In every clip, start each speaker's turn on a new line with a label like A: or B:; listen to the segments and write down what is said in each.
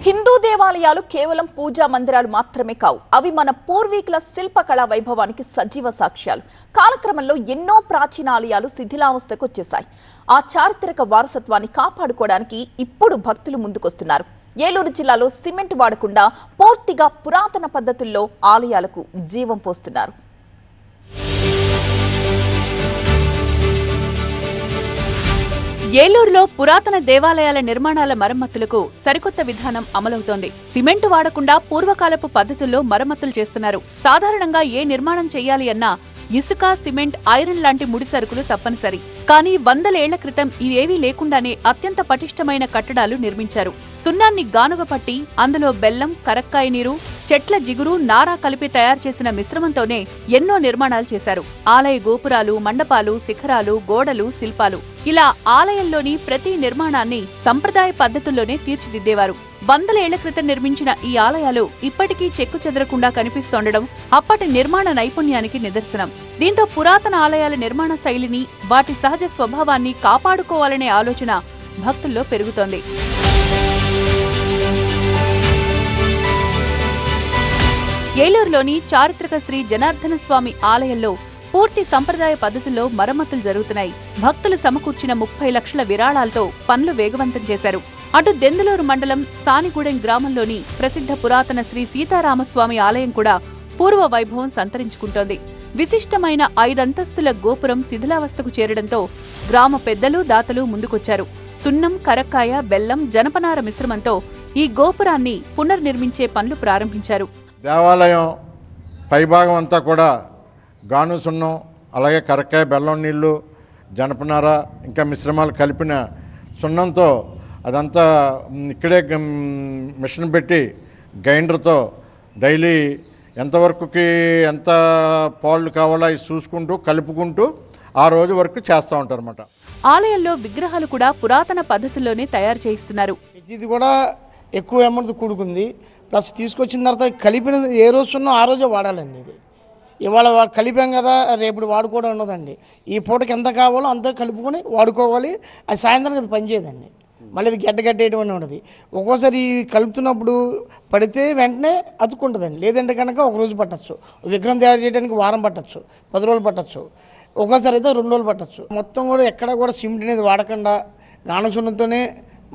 A: హిందూ దేవాలయాలు కేవలం పూజా మందిరాలు మాత్రమే కావు. అవి మన పూర్వీకుల శిల్పకళా వైభవానికి సజీవ సాక్ష్యాలు. కాలక్రమంలో ఎన్నో ప్రాచీన ఆలయాలు శిథిలావస్థకు వచ్చేశాయి. ఆ చారిత్రక వారసత్వాన్ని కాపాడుకోవడానికి ఇప్పుడు భక్తులు ముందుకొస్తున్నారు. ఏలూరు జిల్లాలో సిమెంట్ వాడకుండా పూర్తిగా పురాతన పద్ధతుల్లో ఆలయాలకు జీవం పోస్తున్నారు.
B: ఏలూరులో పురాతన దేవాలయాల నిర్మాణాల మరమ్మతులకు సరికొత్త విధానం అమలవుతోంది. సిమెంట్ వాడకుండా పూర్వకాలపు పద్ధతుల్లో మరమ్మతులు చేస్తున్నారు. సాధారణంగా ఏ నిర్మాణం చేయాలి అన్నా ఇసుక, సిమెంట్, ఐరన్ లాంటి ముడి సరుకులు తప్పనిసరి. కానీ 100 ఏళ్ల క్రితం ఇవేవీ లేకుండానే అత్యంత పటిష్టమైన కట్టడాలు నిర్మించారు. సున్నాన్ని గానుగ పట్టి అందులో బెల్లం, కరక్కాయ నీరు, చెట్ల జిగురు, నారా కలిపి తయారు చేసిన మిశ్రమంతోనే ఎన్నో నిర్మాణాలు చేశారు. ఆలయ గోపురాలు, మండపాలు, శిఖరాలు, గోడలు, శిల్పాలు ఇలా ఆలయంలోని ప్రతి నిర్మాణాన్ని సంప్రదాయ పద్ధతుల్లోనే తీర్చిదిద్దేవారు. 100 ఏళ్ల క్రితం నిర్మించిన ఈ ఆలయాలు ఇప్పటికీ చెక్కు చెదరకుండా కనిపిస్తుండడం అప్పటి నిర్మాణ నైపుణ్యానికి నిదర్శనం. దీంతో పురాతన ఆలయాల నిర్మాణ శైలిని, వాటి సహజ స్వభావాన్ని కాపాడుకోవాలనే ఆలోచన భక్తుల్లో పెరుగుతోంది. ఏలూరులోని చారిత్రక శ్రీ జనార్దన స్వామి ఆలయంలో పూర్తి సంప్రదాయ పద్ధతుల్లో మరమ్మతులు జరుగుతున్నాయి. భక్తులు సమకూర్చిన 30 లక్షల విరాళాలతో పనులు వేగవంతం చేశారు. అటు దెందులూరు మండలం సానిగూడెం గ్రామంలోని ప్రసిద్ధ పురాతన శ్రీ సీతారామస్వామి ఆలయం కూడా పూర్వ వైభవం సంతరించుకుంటోంది. విశిష్టమైన 5 అంతస్తుల గోపురం శిథిలావస్థకు చేరడంతో గ్రామ పెద్దలు, దాతలు ముందుకొచ్చారు. సున్నం, కరక్కాయ, బెల్లం, జనపనార మిశ్రమంతో ఈ గోపురాన్ని పునర్నిర్మించే పనులు ప్రారంభించారు.
C: దేవాలయం పైభాగం అంతా కూడా గాను సున్నం, అలాగే కరక్కాయ, బెల్లం నీళ్ళు, జనపనార ఇంకా మిశ్రమాలు కలిపిన సున్నంతో అదంతా ఇక్కడే మిషన్ పెట్టి గ్రైండర్తో డైలీ ఎంతవరకుకి ఎంత పాళ్ళు కావాలో అవి చూసుకుంటూ కలుపుకుంటూ ఆ రోజు వరకు చేస్తూ ఉంటారు అన్నమాట.
B: ఆలయంలో విగ్రహాలు కూడా పురాతన పద్ధతుల్లోనే తయారు చేయిస్తున్నారు.
D: ఇది కూడా ఎక్కువ అమౌంట్ కూడుకుంది. ప్లస్ తీసుకొచ్చిన తర్వాత కలిపిన ఏ రోజు ఉన్నో ఆ రోజే వాడాలండి. ఇది ఇవాళ కలిపాం కదా, రేపు వాడుకోవడం ఉన్నదండి. ఈ పూటకి ఎంత కావాలో అంత కలుపుకొని వాడుకోవాలి. అది సాయంత్రం అది పనిచేయదండి. మళ్ళీ ఇది గడ్డగట్టేయడం అని ఉండదు. ఒక్కోసారి కలుపుతున్నప్పుడు పడితే వెంటనే అతుక్కుంటుందండి. లేదంటే కనుక ఒక రోజు పట్టచ్చు. విగ్రహం తయారు చేయడానికి వారం పట్టచ్చు, 10 రోజులు పట్టచ్చు. ఒక్కోసారి అయితే 2 రోజులు పట్టచ్చు. మొత్తం కూడా ఎక్కడ కూడా సిమెంట్ అనేది వాడకుండా గానుసున్నంతోనే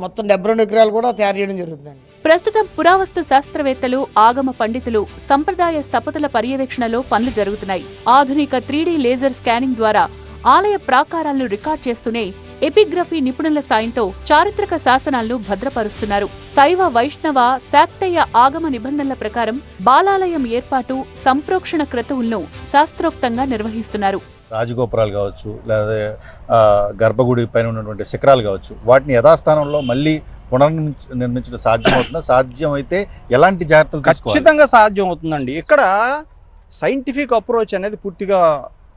D: మొత్తం 72 విగ్రహాలు కూడా తయారు చేయడం జరుగుతుందండి.
B: ప్రస్తుతం పురావస్తు శాస్త్రవేత్తలు, ఆగమ పండితులు సంప్రదాయ స్థపతుల పర్యవేక్షణలో పనులు జరుగుతున్నాయి. ఆధునిక 3D లేజర్ స్కానింగ్ ద్వారా ఆలయ ప్రాకారాలను రికార్డ్ చేస్తూనే ఎపిగ్రఫీ నిపుణుల సాయంతో చారిత్రక శాసనాలను భద్రపరుస్తున్నారు. శైవ, వైష్ణవ, శాక్తేయ ఆగమ నిబంధనల ప్రకారం బాలాలయం ఏర్పాటు, సంప్రోక్షణ క్రతువులను శాస్త్రోక్తంగా నిర్వహిస్తున్నారు.
E: రాజగోపురాలు కావచ్చు, లేదా గర్భగుడి పైన ఉన్నటువంటి శిఖరాలు కావచ్చు, వాటిని యథాస్థానంలో మళ్ళీ పునర్నిర్మించడం సాధ్యమవుతుందా? సాధ్యమైతే ఎలాంటి జాగ్రత్తలు తీసుకోవాలి?
F: ఖచ్చితంగా సాధ్యం అవుతుందండి. ఇక్కడ సైంటిఫిక్ అప్రోచ్ అనేది పూర్తిగా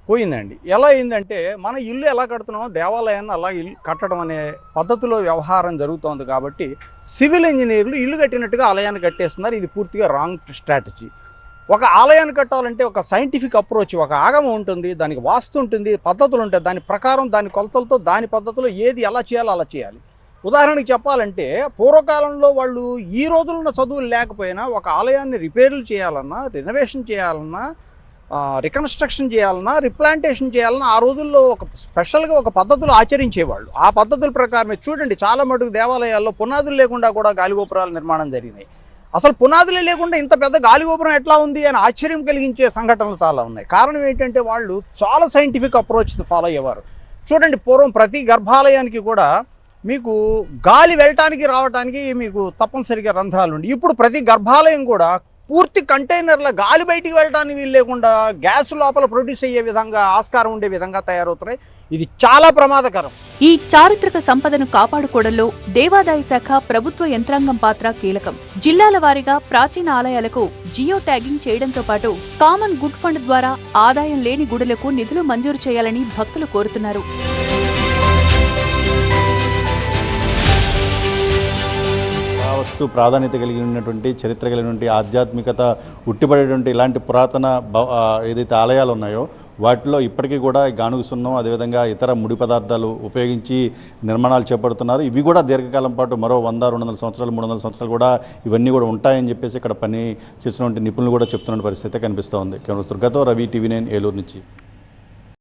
F: పోయిందండి. ఎలా అయిందంటే, మన ఇల్లు ఎలా కడుతున్నామో దేవాలయాన్ని అలా ఇల్లు కట్టడం అనే పద్ధతిలో వ్యవహారం జరుగుతోంది. కాబట్టి సివిల్ ఇంజనీర్లు ఇల్లు కట్టినట్టుగా ఆలయాన్ని కట్టేస్తున్నారు. ఇది పూర్తిగా రాంగ్ స్ట్రాటజీ. ఒక ఆలయాన్ని కట్టాలంటే ఒక సైంటిఫిక్ అప్రోచ్, ఒక ఆగమం ఉంటుంది, దానికి వాస్తు ఉంటుంది, పద్ధతులు ఉంటాయి. దాని ప్రకారం, దాని కొలతలతో, దాని పద్ధతిలో ఏది ఎలా చేయాలో అలా చేయాలి. ఉదాహరణకి చెప్పాలంటే, పూర్వకాలంలో వాళ్ళు ఈ రోజుల్లో చదువులు లేకపోయినా ఒక ఆలయాన్ని రిపేర్లు చేయాలన్నా, రెనోవేషన్ చేయాలన్నా, రికన్స్ట్రక్షన్ చేయాలన్నా, రిప్లాంటేషన్ చేయాలన్నా ఆ రోజుల్లో ఒక స్పెషల్గా ఒక పద్ధతులు ఆచరించేవాళ్ళు. ఆ పద్ధతుల ప్రకారమే చూడండి, చాలా మటుకు దేవాలయాల్లో పునాదులు లేకుండా కూడా గాలిగోపురాల నిర్మాణం జరిగినాయి. అసలు పునాదులే లేకుండా ఇంత పెద్ద గాలిగోపురం ఎట్లా ఉంది అని ఆశ్చర్యం కలిగించే సంఘటనలు చాలా ఉన్నాయి. కారణం ఏంటంటే, వాళ్ళు చాలా సైంటిఫిక్ అప్రోచ్ ఫాలో అయ్యేవారు. చూడండి, పూర్వం ప్రతి గర్భాలయానికి కూడా మీకు గాలి వెళ్ళటానికి రావడానికి మీకు తప్పనిసరిగా రంధ్రాలు ఉండి, ఇప్పుడు ప్రతి గర్భాలయం కూడా పూర్తి కంటైనర్ల గాలి బయటికి వెళ్ళడానికి వీలు లేకుండా గ్యాస్ లోపల ప్రొడ్యూస్ అయ్యే విధంగా, ఆస్కారం ఉండే విధంగా తయారవుతున్నాయి. ఇది చాలా ప్రమాదకరం.
B: ఈ చారిత్రక సంపదను కాపాడుకోవడంలో దేవాదాయ శాఖ, ప్రభుత్వ యంత్రాంగం పాత్ర కీలకం. జిల్లాల వారీగా ప్రాచీన ఆలయాలకు జియో ట్యాగింగ్ చేయడంతో పాటు కామన్ గుడ్ ఫండ్ ద్వారా ఆదాయం లేని గుడులకు నిధులు మంజూరు చేయాలని భక్తులు కోరుతున్నారు.
E: పురావస్తు ప్రాధాన్యత కలిగి ఉన్నటువంటి, చరిత్ర కలిగినటువంటి, ఆధ్యాత్మికత ఉట్టిపడేటువంటి ఇలాంటి పురాతన ఏదైతే ఆలయాలు ఉన్నాయో వాటిలో ఇప్పటికీ కూడా గానుగ సున్నం అదేవిధంగా ఇతర ముడి పదార్థాలు ఉపయోగించి నిర్మాణాలు చేపడుతున్నారు. ఇవి కూడా దీర్ఘకాలం పాటు మరో 100-200 సంవత్సరాలు 300 సంవత్సరాలు కూడా ఇవన్నీ కూడా ఉంటాయని చెప్పేసి ఇక్కడ పని చేసినటువంటి నిపుణులు కూడా చెప్తున్న పరిస్థితి కనిపిస్తూ ఉంది. కెమెరా దుర్గతో రవి, TV9 ఏలూరు నుంచి.